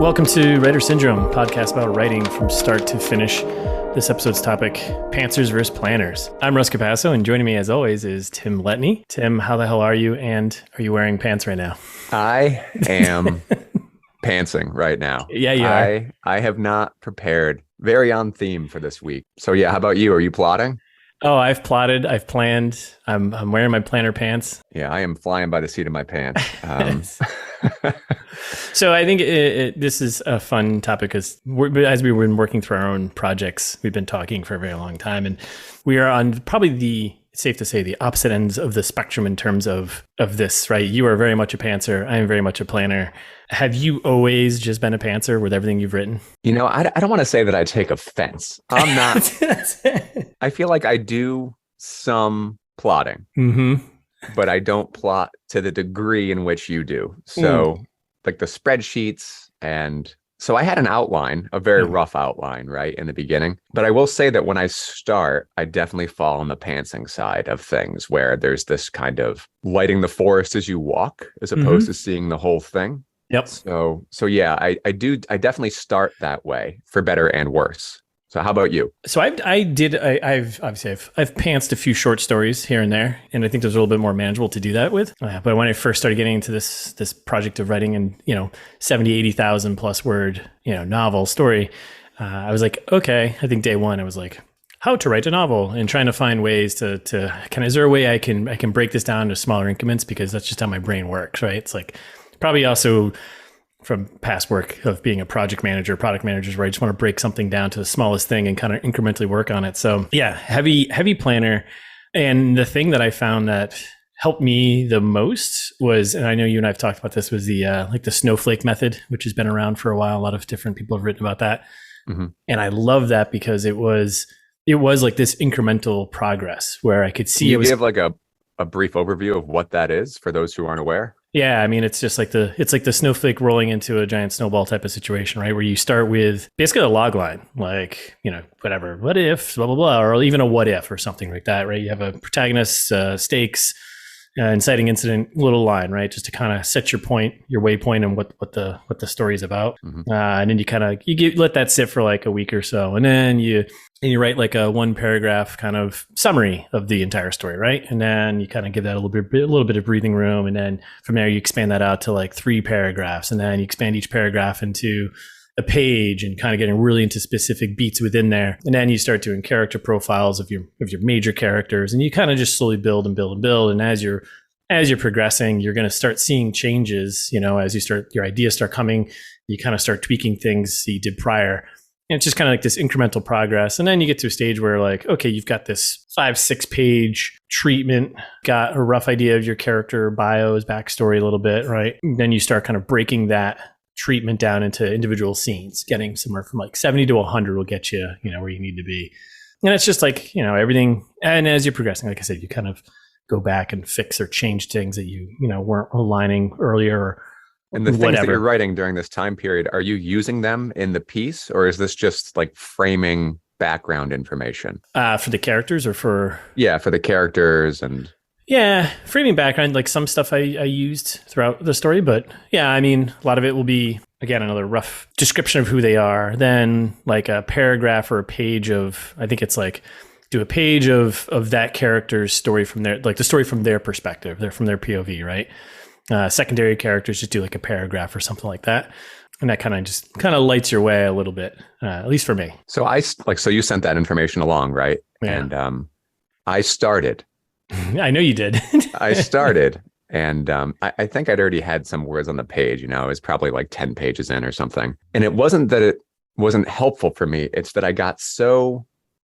Welcome to Writer Syndrome, podcast about writing from start to finish. This episode's topic, Pantsers versus Planners. I'm Russ Capasso, and joining me as always is Tim Letney. Tim, how the hell are you, and are you wearing pants right now? I am pantsing right now. Yeah, you are. I have not prepared. Very on theme for this week. So yeah, how about you? Are you plotting? Oh, I've plotted, I've planned. I'm wearing my planner pants. Yeah, I am flying by the seat of my pants. So I think this is a fun topic because as we've been working through our own projects, we've been talking for a very long time, and we are on probably it's safe to say, the opposite ends of the spectrum in terms of this, right? You are very much a pantser. I am very much a planner. Have you always just been a pantser with everything you've written? You know, I don't want to say that I take offense. I'm not. I feel like I do some plotting, but I don't plot to the degree in which you do. So like the spreadsheets, and so I had an outline, a very rough outline, right, in the beginning. But I will say that when I start, I definitely fall on the pantsing side of things, where there's this kind of lighting the forest as you walk, as opposed to seeing the whole thing. Yep. So yeah, I definitely start that way, for better and worse. So how about you? So I've pantsed a few short stories here and there, and I think there's a little bit more manageable to do that with. But when I first started getting into this project of writing an 80,000 plus word novel story, I was like, okay. I think day one I was like, how to write a novel, and trying to find ways to is there a way I can break this down to smaller increments, because that's just how my brain works, right? It's like probably also from past work of being a product managers, where I just want to break something down to the smallest thing and kind of incrementally work on it. So yeah, heavy planner. And the thing that I found that helped me the most was, and I know you and I've talked about this, was the the snowflake method, which has been around for a while. A lot of different people have written about that. And I love that because it was like this incremental progress where I could see. You give like a brief overview of what that is for those who aren't aware? Yeah, I mean, it's just like the snowflake rolling into a giant snowball type of situation, right? Where you start with basically a log line, like, whatever, what if, blah, blah, blah, or even a what if or something like that, right? You have a protagonist, stakes, inciting incident, little line, right? Just to kind of set your point, your waypoint, and what the story is about. And then you let that sit for like a week or so, and then you write like a one paragraph kind of summary of the entire story, right? And then you kind of give that a little bit of breathing room, and then from there you expand that out to like 3 paragraphs, and then you expand each paragraph into a page, and kind of getting really into specific beats within there. And then you start doing character profiles of your major characters, and you kind of just slowly build and build and build. And as you're progressing, you're going to start seeing changes, as your ideas start coming, you kind of start tweaking things that you did prior. And it's just kind of like this incremental progress. And then you get to a stage where like, okay, you've got this 5-6 page treatment, got a rough idea of your character bios, backstory a little bit, right? And then you start kind of breaking that treatment down into individual scenes, getting somewhere from like 70 to 100 will get you, where you need to be. And it's just like, everything. And as you're progressing, like I said, you kind of go back and fix or change things that you weren't aligning earlier, or and the things that you're writing during this time period, are you using them in the piece, or is this just like framing background information? For the characters, or for... Yeah, for the characters and... Yeah, framing background, like some stuff I used throughout the story, but yeah, I mean, a lot of it will be, again, another rough description of who they are, then like a paragraph or a page of, I think it's like, do a page of that character's story from their, like the story from their perspective, they're from their POV, right? Secondary characters just do like a paragraph or something like that. And that kind of lights your way a little bit, at least for me. So so you sent that information along, right? Yeah. And I started. I know you did. I started, and I think I'd already had some words on the page. It was probably like 10 pages in or something. And it wasn't that it wasn't helpful for me. It's that I got so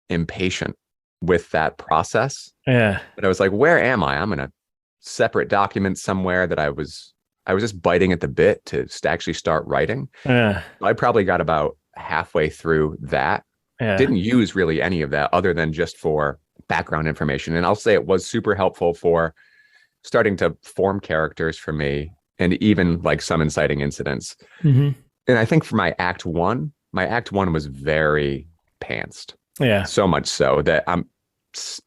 impatient with that process. Yeah. But I was like, where am I? I'm in a separate document somewhere that I was just biting at the bit to actually start writing. Yeah. I probably got about halfway through that. Yeah. Didn't use really any of that other than just for background information. And I'll say it was super helpful for starting to form characters for me, and even like some inciting incidents. And I think for my act one was very pantsed. Yeah. So much so that I'm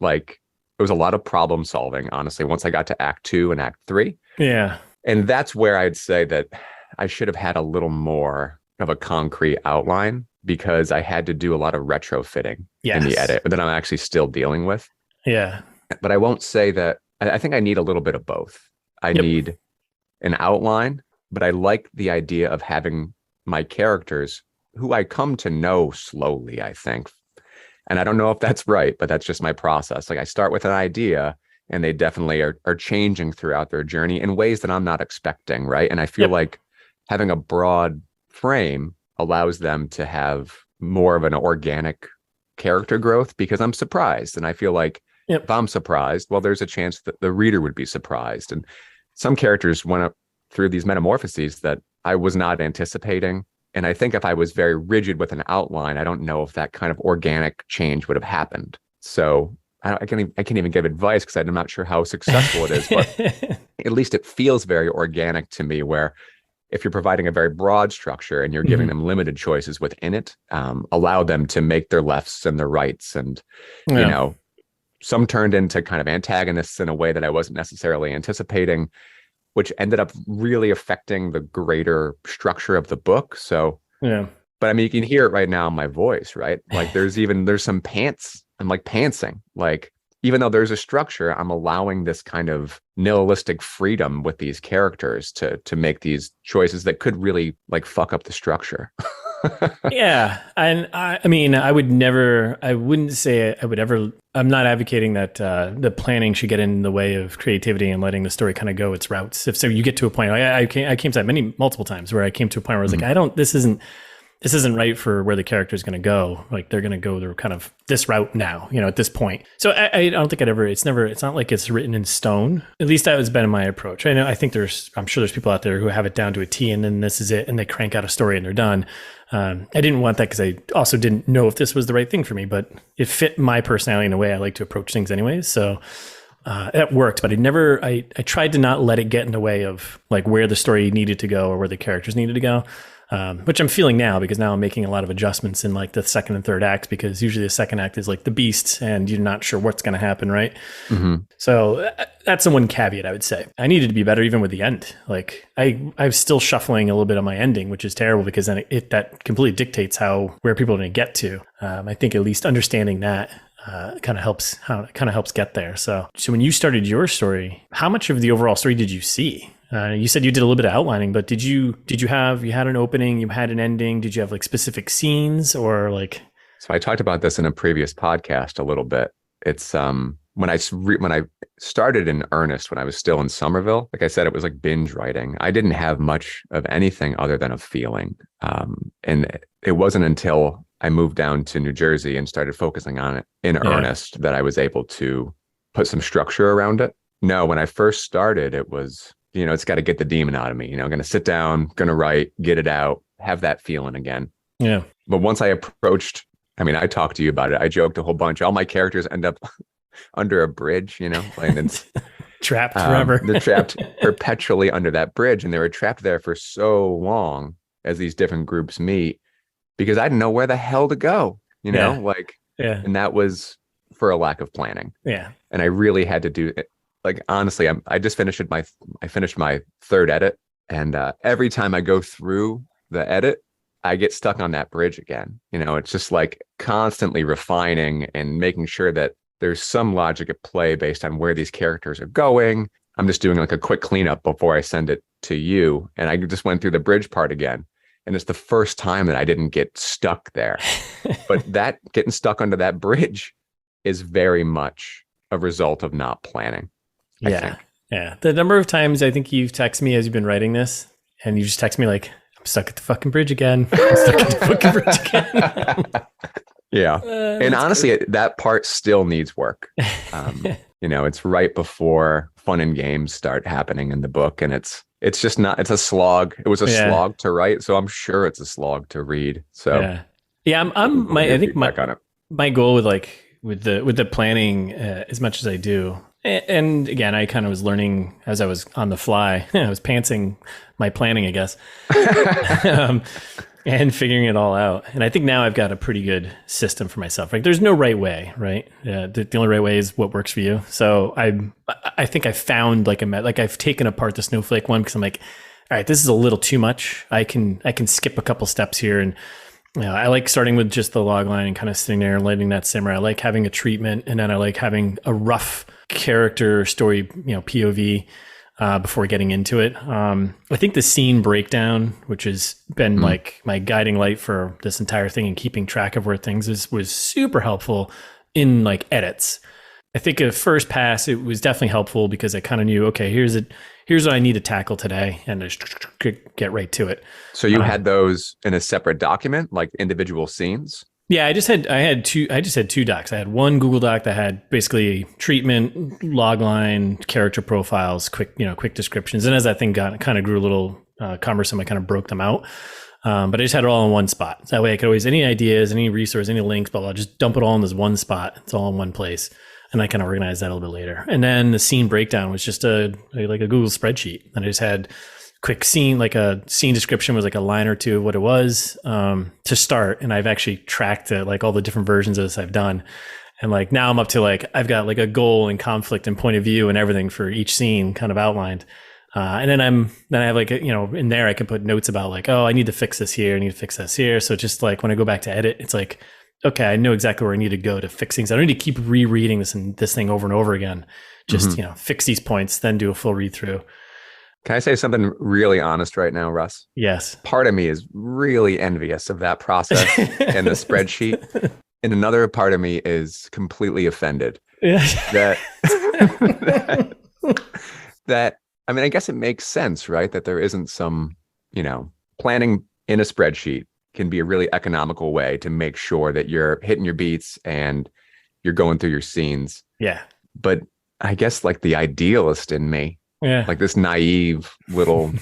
like, it was a lot of problem solving, honestly, once I got to act 2 and act 3. Yeah. And that's where I'd say that I should have had a little more of a concrete outline because I had to do a lot of retrofitting in the edit that I'm actually still dealing with. Yeah. But I won't say that. I think I need a little bit of both. I need an outline, but I like the idea of having my characters who I come to know slowly, I think. And I don't know if that's right, but that's just my process. Like I start with an idea and they definitely are changing throughout their journey in ways that I'm not expecting, right? And I feel like having a broad frame allows them to have more of an organic character growth because I'm surprised. And I feel like if I'm surprised, well, there's a chance that the reader would be surprised. And some characters went up through these metamorphoses that I was not anticipating. And I think if I was very rigid with an outline, I don't know if that kind of organic change would have happened. So I can't even give advice because I'm not sure how successful it is, but at least it feels very organic to me, where if you're providing a very broad structure and you're giving them limited choices within it, allow them to make their lefts and their rights. And, you know, some turned into kind of antagonists in a way that I wasn't necessarily anticipating, which ended up really affecting the greater structure of the book. So, but I mean, you can hear it right now in my voice, right? Like there's some pants. I'm like pantsing, like, even though there's a structure, I'm allowing this kind of nihilistic freedom with these characters to make these choices that could really like fuck up the structure. Yeah. And I mean, I wouldn't say I would ever, I'm not advocating that the planning should get in the way of creativity and letting the story kind of go its routes. If so, you get to a point, like I came to that multiple times where I came to a point where I was like, this isn't right for where the character is going to go. Like they're going to go through kind of this route now, you know, at this point. So I don't think it's not like it's written in stone. At least that has been my approach. I'm sure there's people out there who have it down to a T and then this is it. And they crank out a story and they're done. I didn't want that because I also didn't know if this was the right thing for me, but it fit my personality in a way I like to approach things anyways. So it worked, but I tried to not let it get in the way of like where the story needed to go or where the characters needed to go. Which I'm feeling now because now I'm making a lot of adjustments in like the second and third acts because usually the second act is like the beast and you're not sure what's going to happen, right? So that's the one caveat I would say. I needed to be better even with the end. Like I'm still shuffling a little bit on my ending, which is terrible because then that completely dictates where people are going to get to. I think at least understanding that kind of helps get there. So when you started your story, how much of the overall story did you see? You said you did a little bit of outlining, but you had an opening, you had an ending? Did you have like specific scenes or like? So I talked about this in a previous podcast a little bit. It's when I started in earnest, when I was still in Somerville, like I said, it was like binge writing. I didn't have much of anything other than a feeling. And it wasn't until I moved down to New Jersey and started focusing on it in earnest that I was able to put some structure around it. No, when I first started, it was, you know, it's got to get the demon out of me. You know, I'm going to sit down, going to write, get it out, have that feeling again. Yeah. But once I approached, I mean, I talked to you about it. I joked a whole bunch. All my characters end up under a bridge, you know, and trapped forever. They're trapped perpetually under that bridge. And they were trapped there for so long as these different groups meet because I didn't know where the hell to go, you know, and that was for a lack of planning. Yeah. And I really had to do it. Like, honestly, I just finished my third edit. And every time I go through the edit, I get stuck on that bridge again. You know, it's just like constantly refining and making sure that there's some logic at play based on where these characters are going. I'm just doing like a quick cleanup before I send it to you. And I just went through the bridge part again. And it's the first time that I didn't get stuck there. But that getting stuck under that bridge is very much a result of not planning. Yeah. Yeah. The number of times I think you've texted me as you've been writing this and you just text me like, I'm stuck at the fucking bridge again. I'm stuck at the fucking bridge again. Yeah. And honestly, that part still needs work. You know, it's right before fun and games start happening in the book. And it's just not, it's a slog. It was a slog to write. So I'm sure it's a slog to read. So I think my goal with the planning as much as I do. And again, I kind of was learning as I was on the fly. I was pantsing my planning, I guess, and figuring it all out. And I think now I've got a pretty good system for myself. Like, there's no right way, right? The only right way is what works for you. So I think I found I've taken apart the snowflake one because I'm like, all right, this is a little too much. I can skip a couple steps here. And I like starting with just the log line and kind of sitting there and letting that simmer. I like having a treatment, and then I like having a rough character story, POV, before getting into it. I think the scene breakdown, which has been like my guiding light for this entire thing and keeping track of where things was super helpful in like edits. I think at first pass, it was definitely helpful because I kind of knew, okay, here's what I need to tackle today, and just get right to it. So you had those in a separate document, like individual scenes? Yeah, I just had two docs. I had one Google Doc that had basically treatment, logline, character profiles, quick descriptions. And as that thing kind of grew a little cumbersome, I kind of broke them out. But I just had it all in one spot. So that way I could always, any ideas, any resource, any links, blah, blah, just dump it all in this one spot. It's all in one place. And I kind of organized that a little bit later. And then the scene breakdown was just like a Google spreadsheet. And I just had quick scene, like a scene description was like a line or two of what it was to start. And I've actually tracked it, like all the different versions of this I've done. And like now I'm up to like, I've got like a goal and conflict and point of view and everything for each scene kind of outlined. And then I have like, in there I can put notes about like, oh, I need to fix this here. I need to fix this here. So just like when I go back to edit, it's like, okay, I know exactly where I need to go to fix things. I don't need to keep rereading this thing over and over again. Just, fix these points, then do a full read through. Can I say something really honest right now, Russ? Yes. Part of me is really envious of that process and the spreadsheet. And another part of me is completely offended that I mean, I guess it makes sense, right? That there isn't some, planning in a spreadsheet can be a really economical way to make sure that you're hitting your beats and you're going through your scenes. Yeah. But I guess like the idealist in me, like this naive little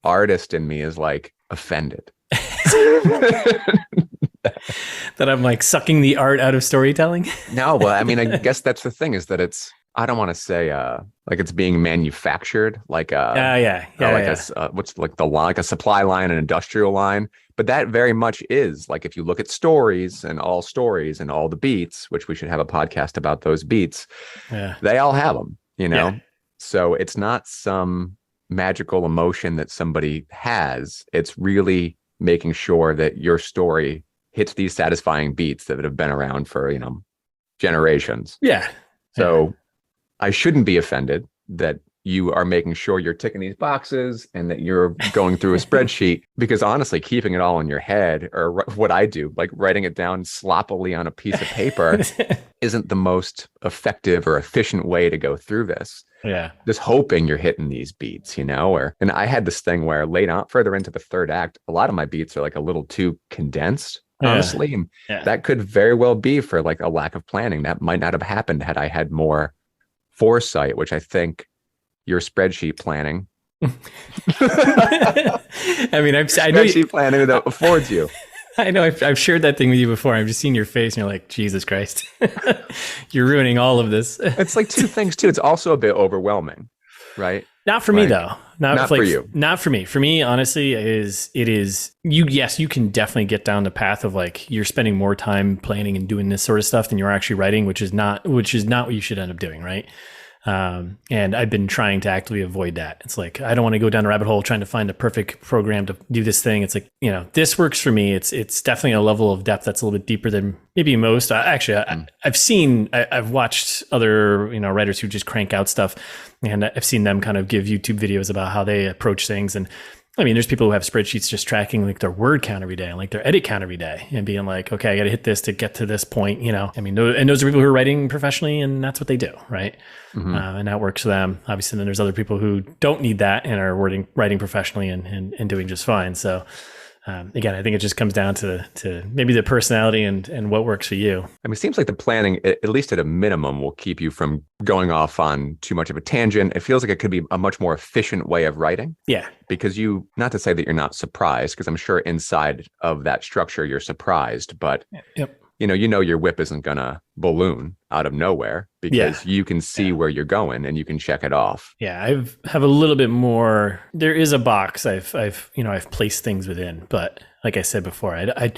artist in me is like offended. That I'm like sucking the art out of storytelling? No, well, I mean, I guess that's the thing is that I don't want to say like it's being manufactured, like what's like like a supply line, an industrial line, but that very much is like if you look at stories and all the beats, which we should have a podcast about those beats, they all have them, So it's not some magical emotion that somebody has. It's really making sure that your story hits these satisfying beats that have been around for generations. Yeah. So I shouldn't be offended that you are making sure you're ticking these boxes and that you're going through a spreadsheet, because honestly, keeping it all in your head, or what I do, like writing it down sloppily on a piece of paper isn't the most effective or efficient way to go through this. Yeah. Just hoping you're hitting these beats, and I had this thing where further into the third act, a lot of my beats are like a little too condensed, honestly. And that could very well be for like a lack of planning. That might not have happened had I had more foresight, which I think your spreadsheet planning. I mean, I know spreadsheet planning that affords you. I know I've shared that thing with you before. I've just seen your face and you're like, Jesus Christ, you're ruining all of this. It's like two things too. It's also a bit overwhelming, right? Not for me though. Not for you. Not for me. For me, honestly, it is you. Yes, you can definitely get down the path of like you're spending more time planning and doing this sort of stuff than you're actually writing, which is not what you should end up doing, right? And I've been trying to actively avoid that. It's like, I don't want to go down a rabbit hole trying to find a perfect program to do this thing. It's like, this works for me. It's definitely a level of depth that's a little bit deeper than maybe most. I've watched other, writers who just crank out stuff, and I've seen them kind of give YouTube videos about how they approach things. And I mean, there's people who have spreadsheets just tracking like their word count every day and like their edit count every day and being like, okay, I got to hit this to get to this point, I mean, and those are people who are writing professionally and that's what they do. Right. Mm-hmm. And that works for them. Obviously, then there's other people who don't need that and are writing professionally and doing just fine. So again, I think it just comes down to maybe the personality and what works for you. I mean, it seems like the planning, at least at a minimum, will keep you from going off on too much of a tangent. It feels like it could be a much more efficient way of writing. Yeah. Because not to say that you're not surprised, because I'm sure inside of that structure, you're surprised, but yep. Your whip isn't going to balloon out of nowhere because you can see where you're going and you can check it off. Yeah, I have a little bit more. There is a box I've placed things within, but like I said before, I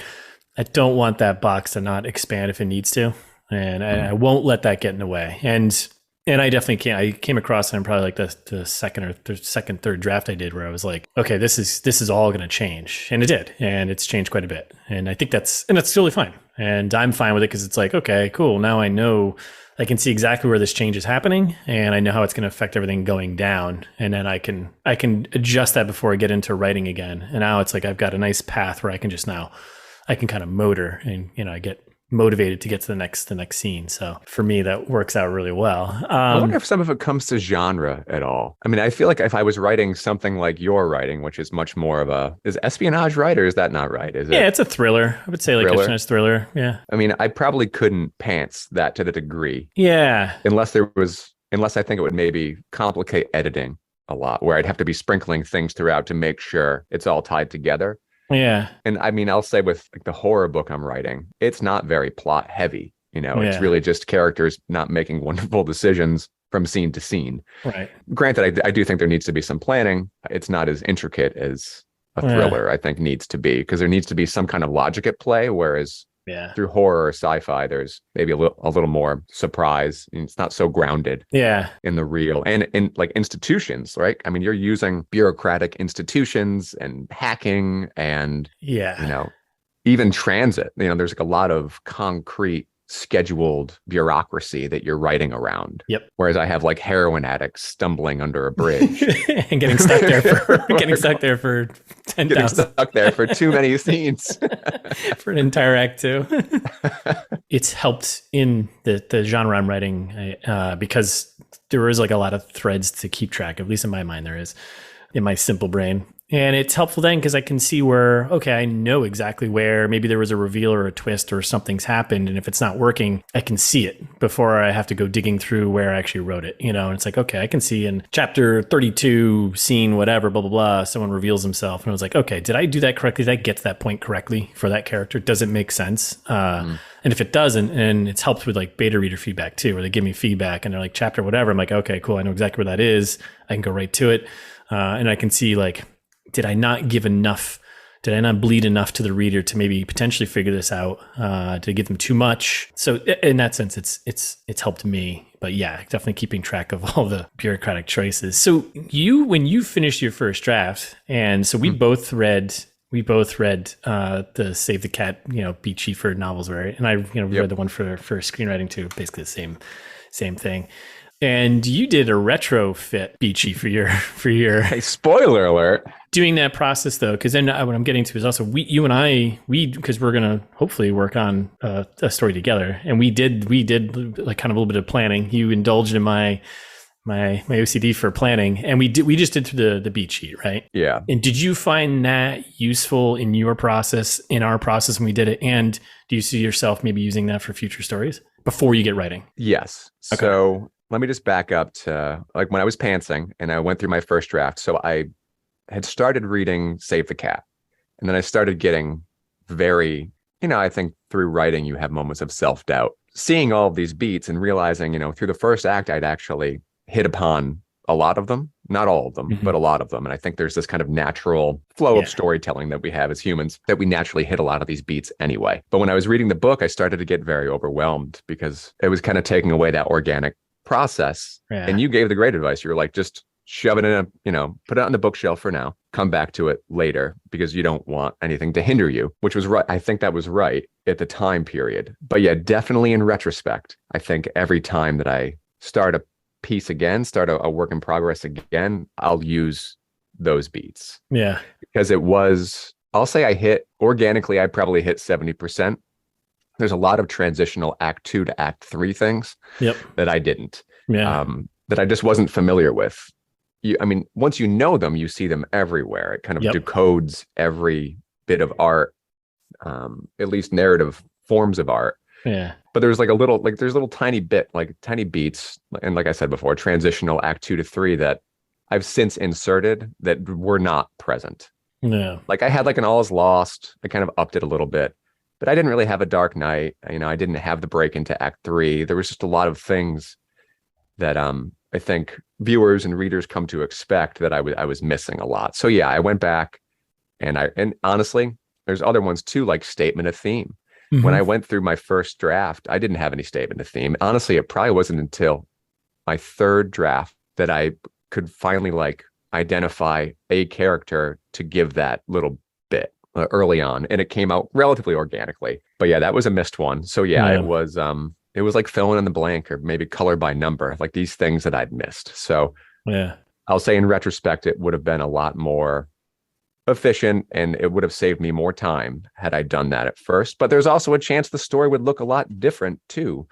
don't want that box to not expand if it needs to, and I won't let that get in the way. And And I definitely I came across it in probably like the third draft I did, where I was like, okay, this is all going to change. And it did. And it's changed quite a bit. And I think that's totally fine. And I'm fine with it because it's like, okay, cool. Now I know, I can see exactly where this change is happening, and I know how it's going to affect everything going down. And then I can adjust that before I get into writing again. And now it's like, I've got a nice path where I can kind of motor, and, I get motivated to get to the next scene. So for me, that works out really well. I wonder if some of it comes to genre at all. I mean, I feel like if I was writing something like you're writing, which is much more of is espionage right, or is that not right? Is it? Yeah, it's a thriller. I would say like a nice thriller. Yeah. I mean, I probably couldn't pants that to the degree. Yeah. Unless I think it would maybe complicate editing a lot, where I'd have to be sprinkling things throughout to make sure it's all tied together. Yeah. And I mean, I'll say with like the horror book I'm writing, it's not very plot heavy. It's really just characters not making wonderful decisions from scene to scene. Right. Granted, I do think there needs to be some planning. It's not as intricate as a thriller, I think, needs to be, because there needs to be some kind of logic at play. Whereas through horror or sci-fi, there's maybe a little more surprise. And it's not so grounded in the real and in like institutions, right? I mean, you're using bureaucratic institutions and hacking and, even transit. There's like a lot of concrete scheduled bureaucracy that you're writing around. Yep. Whereas I have like heroin addicts stumbling under a bridge and getting stuck there for 10,000. Getting stuck there for too many scenes for an entire act too. It's helped in the genre I'm writing because there is like a lot of threads to keep track of. At least in my mind, there is in my simple brain. And it's helpful then because I can see where, okay, I know exactly where maybe there was a reveal or a twist or something's happened. And if it's not working, I can see it before I have to go digging through where I actually wrote it. And it's like, okay, I can see in chapter 32, scene, whatever, blah, blah, blah, someone reveals himself. And I was like, okay, did I do that correctly? Did I get to that point correctly for that character? Does it make sense? And if it doesn't, and it's helped with like beta reader feedback too, where they give me feedback and they're like, chapter, whatever. I'm like, okay, cool. I know exactly where that is. I can go right to it. And I can see like, did I not give enough? Did I not bleed enough to the reader to maybe potentially figure this out? To give them too much? So in that sense, it's helped me. But yeah, definitely keeping track of all the bureaucratic choices. So when you finished your first draft, and so we both read the Save the Cat, Beat Chief novels, right? And I read the one for screenwriting too, basically the same thing. And you did a retrofit Beachy for your Hey, spoiler alert. Doing that process though, because then what I'm getting to is also you and I because we're gonna hopefully work on a story together, and we did like kind of a little bit of planning. You indulged in my OCD for planning, and we just did through the beat sheet, right? Yeah. And did you find that useful in your process, in our process when we did it? And do you see yourself maybe using that for future stories before you get writing? Yes. Okay. So let me just back up to like when I was pantsing and I went through my first draft. So I had started reading Save the Cat, and then I started getting very, I think through writing, you have moments of self-doubt, seeing all of these beats and realizing, through the first act, I'd actually hit upon a lot of them, not all of them, but a lot of them. And I think there's this kind of natural flow of storytelling that we have as humans, that we naturally hit a lot of these beats anyway. But when I was reading the book, I started to get very overwhelmed because it was kind of taking away that organic process. Yeah. And you gave the great advice. You were like, just shove it in put it on the bookshelf for now, come back to it later, because you don't want anything to hinder you, which was right. I think that was right at the time period. But yeah, definitely in retrospect, I think every time that I start a piece again, start a work in progress again, I'll use those beats. Yeah. Because I'll say I probably hit 70%. There's a lot of transitional act 2 to act 3 things that I didn't, that I just wasn't familiar with. Once you know them, you see them everywhere. It kind of decodes every bit of art, at least narrative forms of art. Yeah. But there's like there's little tiny beats. And like I said before, transitional act 2 to 3 that I've since inserted that were not present. Yeah. Like I had like an All Is Lost. I kind of upped it a little bit. But I didn't really have a Dark Knight. I didn't have the break into Act 3. There was just a lot of things that I think viewers and readers come to expect that I was missing a lot. So yeah, I went back and honestly, there's other ones too, like statement of theme. When I went through my first draft, I didn't have any statement of theme. Honestly, it probably wasn't until my third draft that I could finally like identify a character to give that little bit early on, and it came out relatively organically. But yeah, that was a missed one. So yeah, it was like filling in the blank or maybe color by number, like these things that I'd missed. So yeah, I'll say in retrospect, it would have been a lot more efficient and it would have saved me more time had I done that at first. But there's also a chance the story would look a lot different too,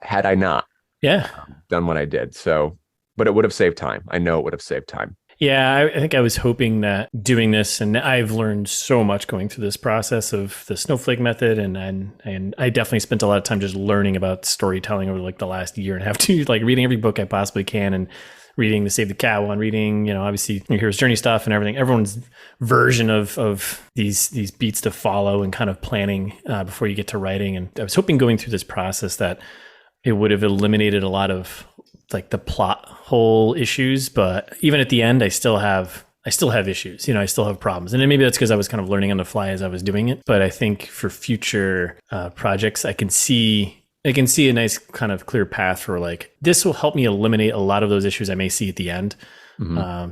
had I not done what I did. So, but it would have saved time. I know it would have saved time. Yeah, I think I was hoping that doing this, and I've learned so much going through this process of the snowflake method, and I definitely spent a lot of time just learning about storytelling over like the last year and a half, too, like reading every book I possibly can and reading the Save the Cat one, reading, obviously your hero's journey stuff and everything, everyone's version of these beats to follow and kind of planning before you get to writing. And I was hoping going through this process that it would have eliminated a lot of like the plot hole issues, but even at the end, I still have issues. I still have problems, and then maybe that's because I was kind of learning on the fly as I was doing it. But I think for future projects, I can see a nice kind of clear path for like this will help me eliminate a lot of those issues I may see at the end,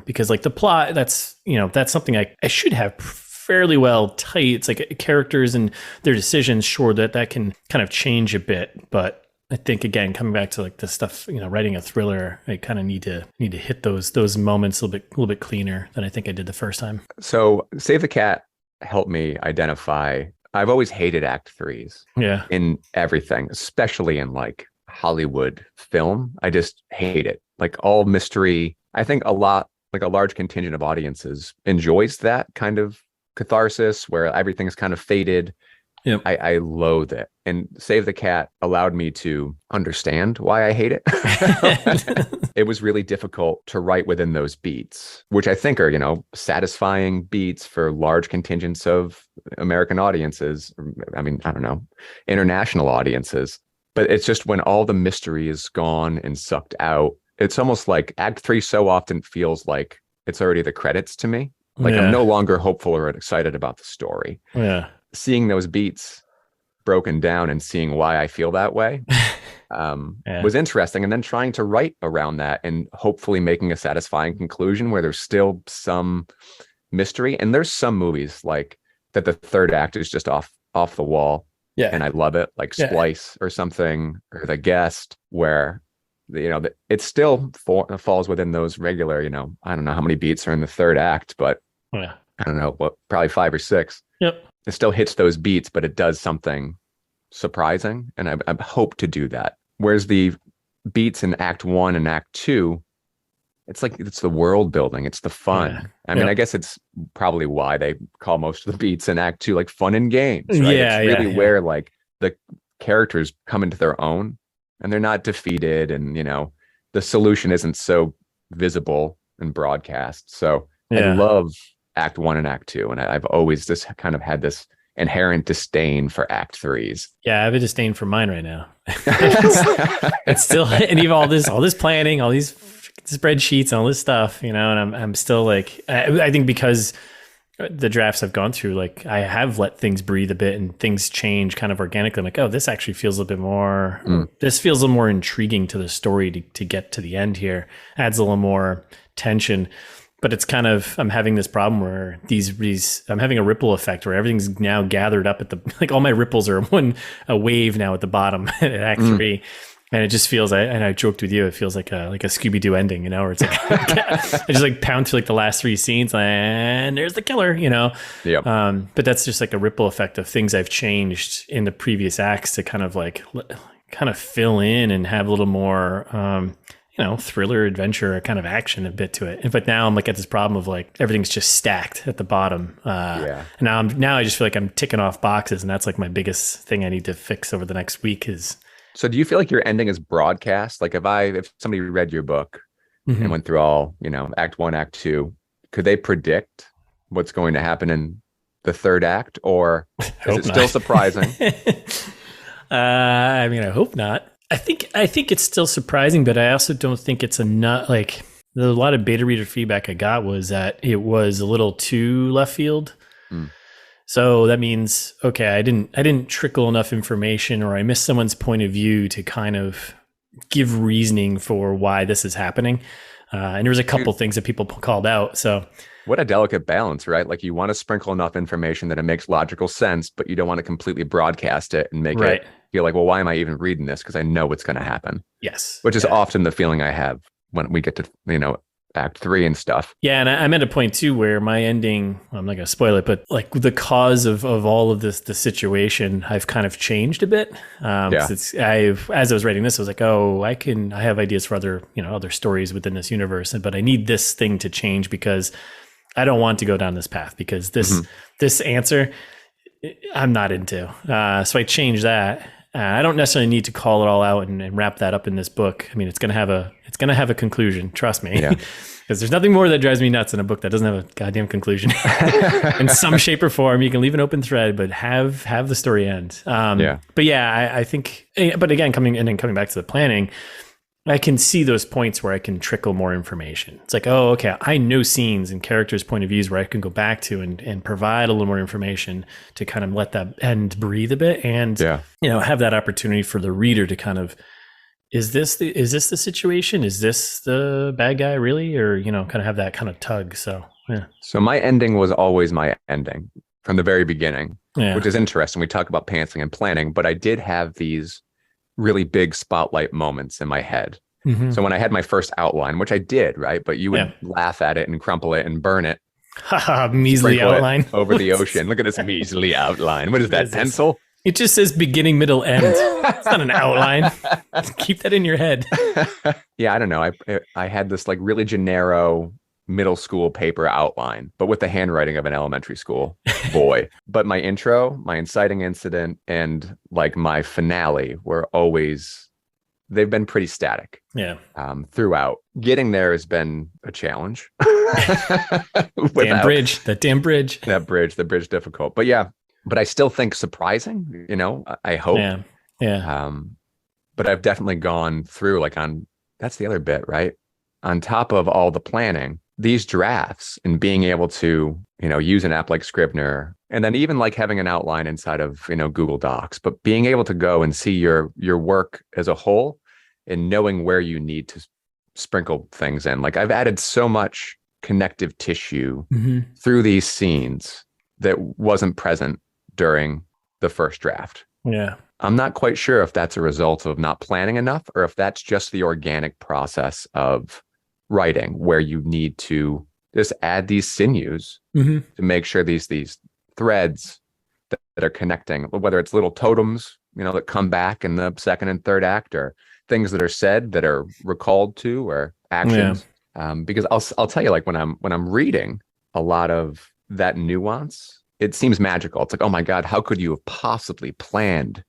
because like the plot, that's something I should have fairly well tight. It's like characters and their decisions, sure, that can kind of change a bit, but I think again, coming back to like the stuff, writing a thriller, I kind of need to hit those moments a little bit cleaner than I think I did the first time. So Save the Cat helped me identify. I've always hated act threes. Yeah. In everything, especially in like Hollywood film. I just hate it. Like all mystery. I think a large contingent of audiences enjoys that kind of catharsis where everything's kind of faded. Yep. I loathe it. And Save the Cat allowed me to understand why I hate it. It was really difficult to write within those beats, which I think are, satisfying beats for large contingents of American audiences. I mean, I don't know, international audiences. But it's just when all the mystery is gone and sucked out, it's almost like Act 3 so often feels like it's already the credits to me. Like I'm no longer hopeful or excited about the story. Yeah. Seeing those beats broken down and seeing why I feel that way was interesting. And then trying to write around that and hopefully making a satisfying conclusion where there's still some mystery. And there's some movies like that the third act is just off the wall. Yeah. And I love it, like Splice or something, or The Guest, where it still falls within those regular, I don't know how many beats are in the third act, but I don't know, probably 5 or 6. Yep. It still hits those beats, but it does something surprising. And I hope to do that. Whereas the beats in Act 1 and Act 2, it's like, it's the world building. It's the fun. Yeah. I mean, I guess it's probably why they call most of the beats in Act 2 like fun and games, right? Yeah, it's really where like the characters come into their own and they're not defeated. And, the solution isn't so visible and broadcast. So I love Act 1 and Act 2, and I've always just kind of had this inherent disdain for Act 3s. Yeah, I have a disdain for mine right now. It's still, and even all this planning, all these spreadsheets, and all this stuff, and I'm still like, I think because the drafts I've gone through, like I have let things breathe a bit and things change kind of organically. I'm like, oh, this actually feels a little bit more, this feels a little more intriguing to the story to get to the end here. Adds a little more tension. But it's kind of, I'm having this problem where I'm having a ripple effect where everything's now gathered up like all my ripples are a wave now at the bottom at Act 3. And it just feels, and I joked with you, it feels like a Scooby-Doo ending, where it's like, I just like pound through like the last 3 scenes and there's the killer, Yep. But that's just like a ripple effect of things I've changed in the previous acts to kind of fill in and have a little more, thriller, adventure, kind of action a bit to it. But now I'm like at this problem of like everything's just stacked at the bottom. And now I just feel like I'm ticking off boxes, and that's like my biggest thing I need to fix over the next week is. So do you feel like your ending is broadcast? Like if somebody read your book and went through all, Act 1, Act 2, could they predict what's going to happen in the third act, or is it still surprising? I mean, I hope not. I think it's still surprising, but I also don't think it's enough. Like a lot of beta reader feedback I got was that it was a little too left field. So that means, okay, I didn't trickle enough information, or I missed someone's point of view to kind of give reasoning for why this is happening. And there was a couple things that people called out. So what a delicate balance, right? Like you want to sprinkle enough information that it makes logical sense, but you don't want to completely broadcast it and make it feel like, well, why am I even reading this? Because I know what's going to happen. Yes. Which is often the feeling I have when we get to, act 3 and stuff. Yeah. And I'm at a point too where my ending, I'm not going to spoil it, but like the cause of all of this, the situation, I've kind of changed a bit. As I was writing this, I was like, I have ideas for other stories within this universe, but I need this thing to change because I don't want to go down this path because this answer I'm not into. So I changed that. I don't necessarily need to call it all out and wrap that up in this book. I mean, it's going to have a conclusion. Trust me, because there's nothing more that drives me nuts in a book that doesn't have a goddamn conclusion in some shape or form. You can leave an open thread, but have the story end. But yeah, I think. But again, coming back to the planning, I can see those points where I can trickle more information. It's like, oh, okay, I know scenes and characters' point of views where I can go back to and provide a little more information to kind of let that end breathe a bit and, have that opportunity for the reader to kind of, is this the situation? Is this the bad guy really? Or, kind of have that kind of tug. So, yeah. So my ending was always my ending from the very beginning, which is interesting. We talk about pantsing and planning, but I did have these really big spotlight moments in my head. Mm-hmm. So when I had my first outline, which I did, right? But you would laugh at it and crumple it and burn it. Measly outline. Over the ocean. Look at this measly outline. What is that, pencil? It just says beginning, middle, end. It's not an outline. Keep that in your head. Yeah, I don't know. I had this like really gennaro middle school paper outline, but with the handwriting of an elementary school boy. But my intro, my inciting incident, and like my finale they've been pretty static. Yeah. Throughout. Getting there has been a challenge. That bridge difficult. But yeah, but I still think surprising, I hope. Yeah. But I've definitely gone through that's the other bit, right? On top of all the planning, these drafts and being able to, use an app like Scrivener, and then even like having an outline inside of, Google Docs, but being able to go and see your work as a whole and knowing where you need to sprinkle things in. Like I've added so much connective tissue through these scenes that wasn't present during the first draft. Yeah. I'm not quite sure if that's a result of not planning enough or if that's just the organic process of writing where you need to just add these sinews to make sure these threads that are connecting, whether it's little totems, that come back in the second and third act or things that are said that are recalled to or actions. Because I'll tell you, like when I'm reading a lot of that nuance, it seems magical. It's like, oh my God, how could you have possibly planned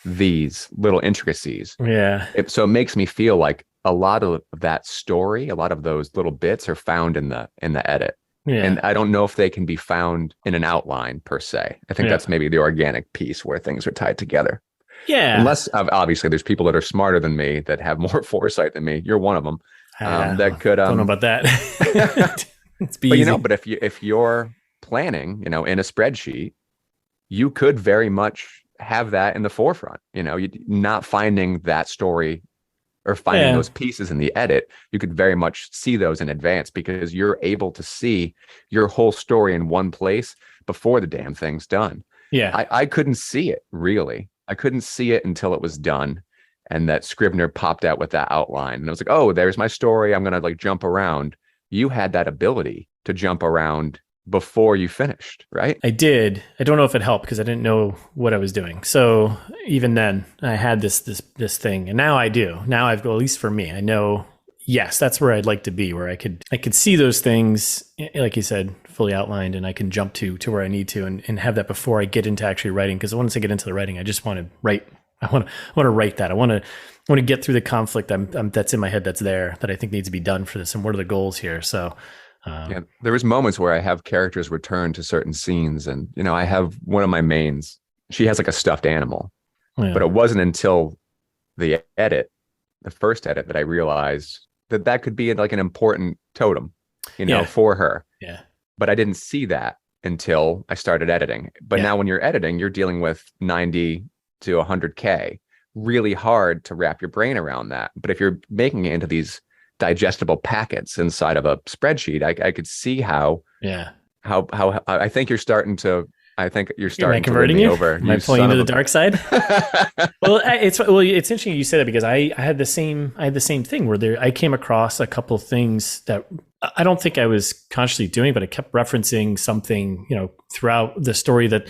these little intricacies? Yeah. So it makes me feel like a lot of that story, a lot of those little bits are found in the edit. Yeah. And I don't know if they can be found in an outline per se. I think that's maybe the organic piece where things are tied together. Yeah. Unless obviously there's people that are smarter than me that have more foresight than me. You're one of them. That could don't know about that. But if you're planning, in a spreadsheet, you could very much have that in the forefront. You not finding that story or finding those pieces in the edit, you could very much see those in advance because you're able to see your whole story in one place before the damn thing's done. Yeah. I couldn't see it really. I couldn't see it until it was done. And that Scrivener popped out with that outline. And I was like, oh, there's my story. I'm going to jump around. You had that ability to jump around before you finished, right? I did. I don't know if it helped because I didn't know what I was doing. So even then I had this thing, and now I do. Now at least for me, I know, yes, that's where I'd like to be, where I could see those things, like you said, fully outlined, and I can jump to where I need to and have that before I get into actually writing. Because once I get into the writing, I just want to write. I want to write that. I want to get through the conflict that's in my head that's there that I think needs to be done for this. And what are the goals here? So there was moments where I have characters return to certain scenes, and I have one of my mains. She has like a stuffed animal, but it wasn't until the first edit, that I realized that could be like an important totem, for her. Yeah. But I didn't see that until I started editing. But now when you're editing, you're dealing with 90 to 100K, really hard to wrap your brain around that. But if you're making it into these digestible packets inside of a spreadsheet, I could see how I think you're starting to to win me over. Am I pulling you to the dark side? Well, it's interesting you say that, because I had the same thing where I came across a couple of things that I don't think I was consciously doing, but I kept referencing something, throughout the story that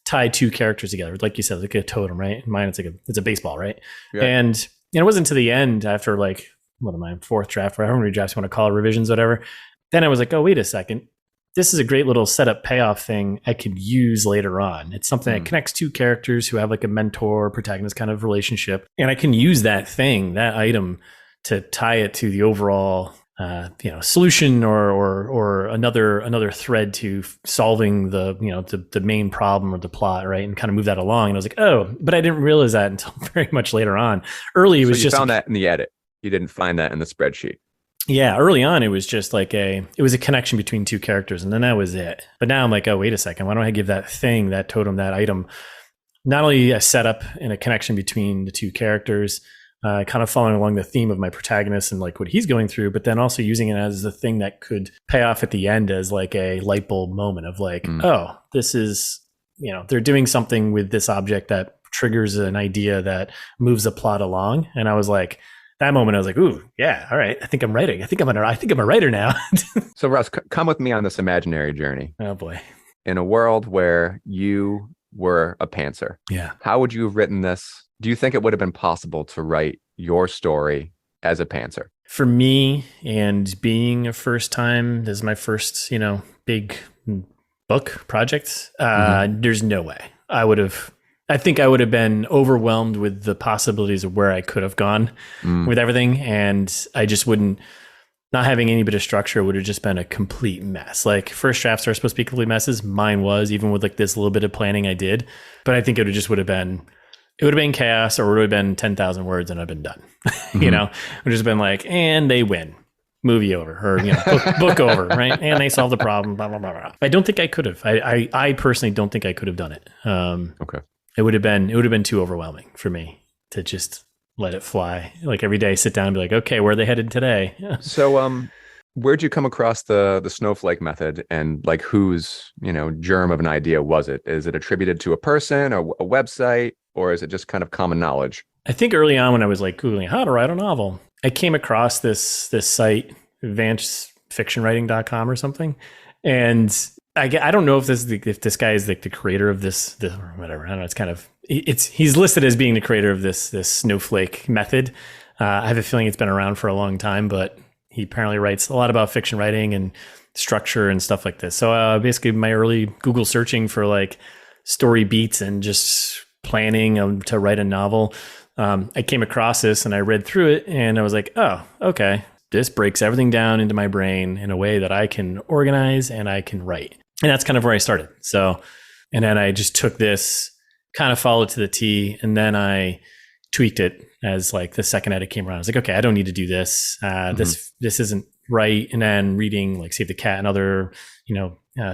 tied two characters together. Like you said, like a totem, right? In mine, it's a baseball, right? Yeah. And it wasn't to the end, after like, what am I, fourth draft, or however many drafts you want to call it, revisions, whatever. Then I was like, oh, wait a second. This is a great little setup payoff thing I could use later on. It's something that connects two characters who have like a mentor protagonist kind of relationship. And I can use that item, to tie it to the overall, solution or another thread to solving the main problem or the plot, right? And kind of move that along. And I was like, oh, but I didn't realize that until very much later on. Early, it was just, found that in the edit. You didn't find that in the spreadsheet. Yeah, early on, it was just like it was a connection between two characters, and then that was it. But now I'm like, oh, wait a second. Why don't I give that thing, that totem, that item, not only a setup and a connection between the two characters, kind of following along the theme of my protagonist and like what he's going through, but then also using it as the thing that could pay off at the end as like a light bulb moment of like, oh, this is, they're doing something with this object that triggers an idea that moves the plot along. And I was like, that moment, I was like, ooh, yeah, all right. I think I'm writing. I think I'm a writer now. So Russ, come with me on this imaginary journey. Oh boy. In a world where you were a pantser, how would you have written this? Do you think it would have been possible to write your story as a pantser? For me, and being a first time, this is my first, big book project. There's no way I think I would have been overwhelmed with the possibilities of where I could have gone with everything. And I just not having any bit of structure would have just been a complete mess. Like, first drafts are supposed to be complete messes. Mine was, even with like this little bit of planning I did. But I think it would have been chaos, or it would have been 10,000 words and I've been done. It would have just been like, and they win. Movie over, or book over, right? And they solve the problem, blah, blah, blah, blah. I don't think I could have. I personally don't think I could have done it. Okay. It would have been too overwhelming for me to just let it fly. Like, every day, sit down and be like, okay, where are they headed today? So, where'd you come across the snowflake method, and like whose, germ of an idea was it? Is it attributed to a person or a website, or is it just kind of common knowledge? I think early on, when I was like Googling how to write a novel, I came across this site, advancedfictionwriting.com or something. And I don't know if this guy is like the creator of this or whatever. I don't know. It's kind of, he's listed as being the creator of this snowflake method. I have a feeling it's been around for a long time, but he apparently writes a lot about fiction writing and structure and stuff like this. So basically, my early Google searching for like story beats and just planning to write a novel, I came across this and I read through it and I was like, oh, okay. This breaks everything down into my brain in a way that I can organize and I can write. And that's kind of where I started. So, and then I just took this, kind of followed to the T, and then I tweaked it as like the second edit came around. I was like, okay, I don't need to do this. This isn't right. And then reading like Save the Cat and other,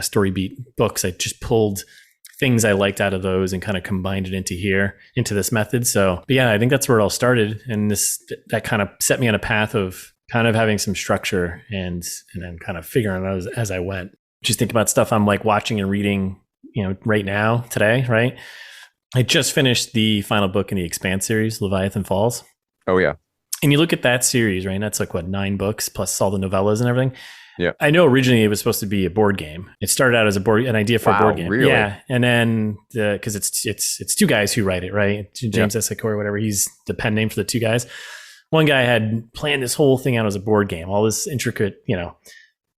story beat books, I just pulled things I liked out of those and kind of combined it into this method. So, but yeah, I think that's where it all started. And that kind of set me on a path of kind of having some structure and then kind of figuring it out as I went. Just think about stuff I'm like watching and reading, right now, today, right? I just finished the final book in the Expanse series, Leviathan Falls. Oh, yeah. And you look at that series, right? And that's like, 9 books plus all the novellas and everything. Yeah. I know originally it was supposed to be a board game. It started out as an idea for a board game. Really? Yeah. And then because it's two guys who write it, right? James Essick or whatever. He's the pen name for the two guys. One guy had planned this whole thing out as a board game, all this intricate,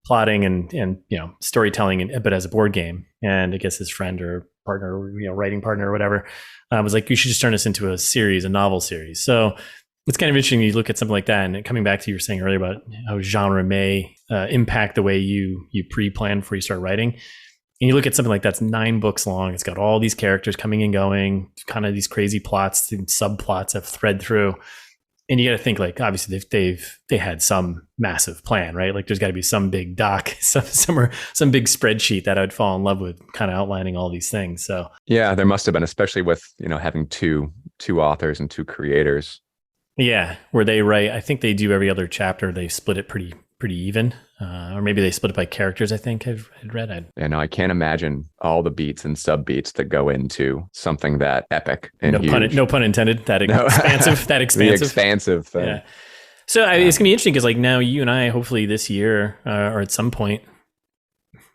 plotting and storytelling, but as a board game. And I guess his friend or partner, writing partner or whatever, was like, you should just turn this into a novel series. So it's kind of interesting. You look at something like that, and coming back to you were saying earlier about how genre may impact the way you pre-plan before you start writing. And you look at something like that's 9 books long. It's got all these characters coming and going, kind of these crazy plots and subplots that thread through. And you got to think, like, obviously they had some massive plan, right? Like, there's got to be some big doc, some big spreadsheet that I'd fall in love with, kind of outlining all these things. So yeah, there must have been, especially with having 2 two authors and two creators. Yeah, where they write, I think they do every other chapter. They split it pretty even, or maybe they split it by characters. I think I'd read. I can't imagine all the beats and sub beats that go into something that epic and huge. No pun intended. That expansive. That expansive. The expansive thing. Yeah. So it's gonna be interesting because like now you and I, hopefully this year or at some point,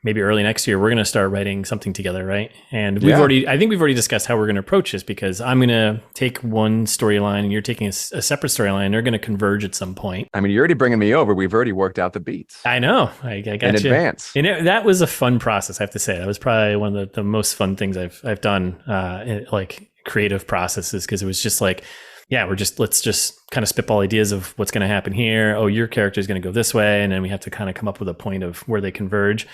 maybe early next year, we're going to start writing something together, right? And I think we've already discussed how we're going to approach this, because I'm going to take one storyline and you're taking a separate storyline. They're going to converge at some point. I mean, you're already bringing me over. We've already worked out the beats. I know. I got in advance. That was a fun process, I have to say. That was probably one of the most fun things I've done, like creative processes, because it was just like, yeah, let's just kind of spitball ideas of what's going to happen here. Oh, your character is going to go this way. And then we have to kind of come up with a point of where they converge.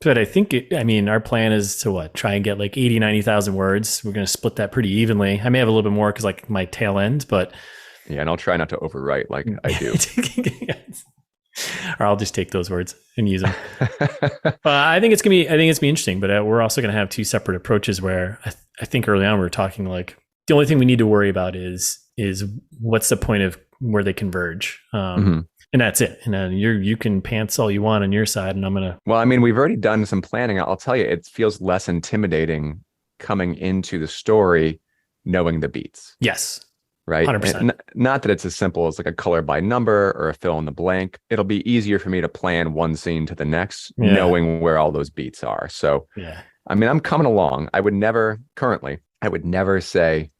But I think, our plan is to try and get like 80, 90,000 words. We're going to split that pretty evenly. I may have a little bit more because like my tail end, but. Yeah, and I'll try not to overwrite like I do. Or I'll just take those words and use them. I think it's going to be interesting, but we're also going to have two separate approaches where I think early on we were talking like the only thing we need to worry about is what's the point of where they converge. And that's it. And then you can pants all you want on your side, and I'm going to. Well, I mean, we've already done some planning. I'll tell you, it feels less intimidating coming into the story knowing the beats. Yes. Right. 100%. Not that it's as simple as like a color by number or a fill in the blank. It'll be easier for me to plan one scene to the next, knowing where all those beats are. So, I mean, I'm coming along. I would never say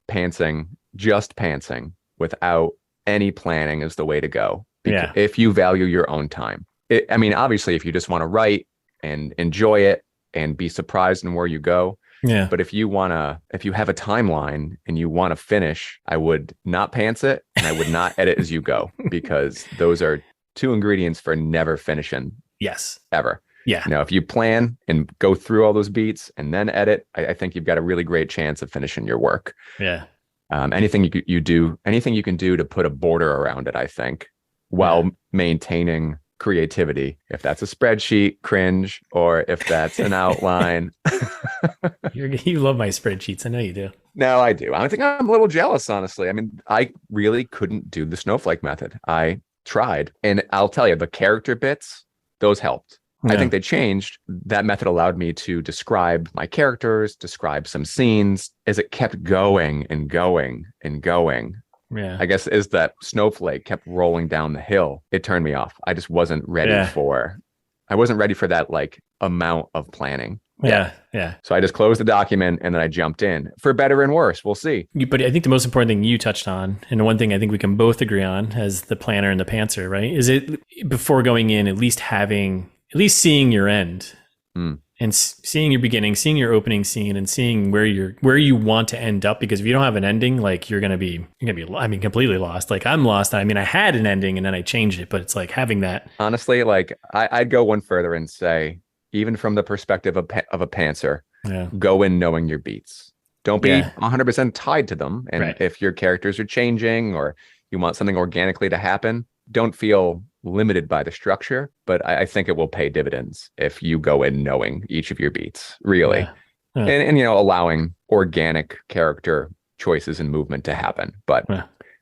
just pantsing without any planning is the way to go. If you value your own time. Obviously, if you just want to write and enjoy it and be surprised in where you go. Yeah. But if you have a timeline and you want to finish, I would not pants it and I would not edit as you go, because those are two ingredients for never finishing. Yes. Ever. Yeah. If you plan and go through all those beats and then edit, I think you've got a really great chance of finishing your work. Yeah. Anything you can do to put a border around it, I think, while maintaining creativity. If that's a spreadsheet, cringe, or if that's an outline. You love my spreadsheets. I know you do. No, I do. I think I'm a little jealous, honestly. I mean, I really couldn't do the snowflake method. I tried. And I'll tell you, the character bits, those helped. Yeah. I think they changed. That method allowed me to describe my characters, describe some scenes as it kept going and going and going. Yeah. I guess as that snowflake kept rolling down the hill, it turned me off. I just wasn't ready for that like amount of planning. Yeah. Yeah. So I just closed the document and then I jumped in, for better and worse. We'll see. But I think the most important thing you touched on, and the one thing I think we can both agree on as the planner and the pantser, right? Is it before going in, at least seeing your end. And seeing your beginning, seeing your opening scene, and seeing where you want to end up. Because if you don't have an ending, like you're gonna be completely lost. Like I'm lost. I mean, I had an ending and then I changed it, but it's like having that. Honestly, like I'd go one further and say, even from the perspective of a pantser, go in knowing your beats. Don't be 100% tied to them. And if your characters are changing or you want something organically to happen, don't feel limited by the structure, but I think it will pay dividends if you go in knowing each of your beats, really. And allowing organic character choices and movement to happen. But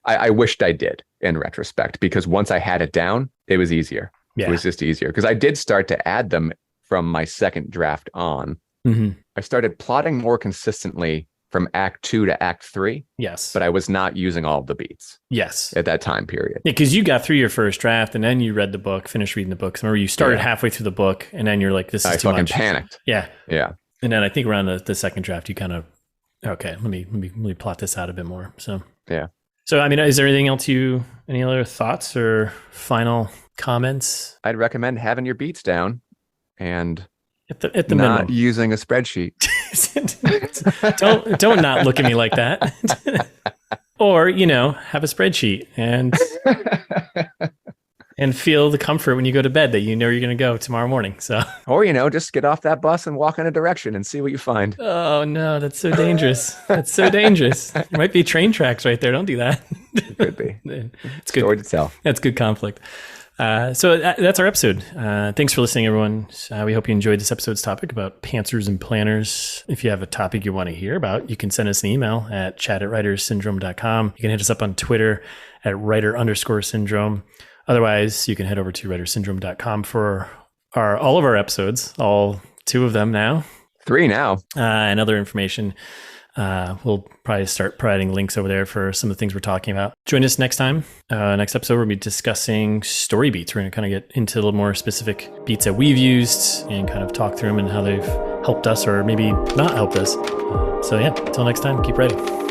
I wished I did in retrospect, because once I had it down, it was easier. It was just easier, because I did start to add them from my second draft on. I started plotting more consistently from Act 2 to Act 3. Yes. But I was not using all of the beats. Yes. At that time period. Yeah, because you got through your first draft and then you read the book, finished reading the book. Remember, you started halfway through the book and then you're like, this is too much. I fucking panicked. Yeah. Yeah. And then I think around the second draft, you kind of, okay, let me plot this out a bit more. So, yeah. So, is there anything else any other thoughts or final comments? I'd recommend having your beats down and at the not minimum. Using a spreadsheet. don't not look at me like that. Or, have a spreadsheet and feel the comfort when you go to bed that you know you're going to go tomorrow morning. So, or, just get off that bus and walk in a direction and see what you find. Oh no, that's so dangerous. That's so dangerous. There might be train tracks right there. Don't do that. It could be. It's good. Story to tell. That's good conflict. So that's our episode. Thanks for listening, everyone. We hope you enjoyed this episode's topic about pantsers and planners. If you have a topic you want to hear about, you can send us an email at chat@writerssyndrome.com. You can hit us up on Twitter at writer_syndrome. Otherwise, you can head over to writersyndrome.com for all of our episodes, all 2 of them now. 3 now. And other information. We'll probably start providing links over there for some of the things we're talking about. Join us next time. Next episode, we'll be discussing story beats. We're going to kind of get into a little more specific beats that we've used and kind of talk through them and how they've helped us or maybe not helped us. So yeah, until next time, keep writing.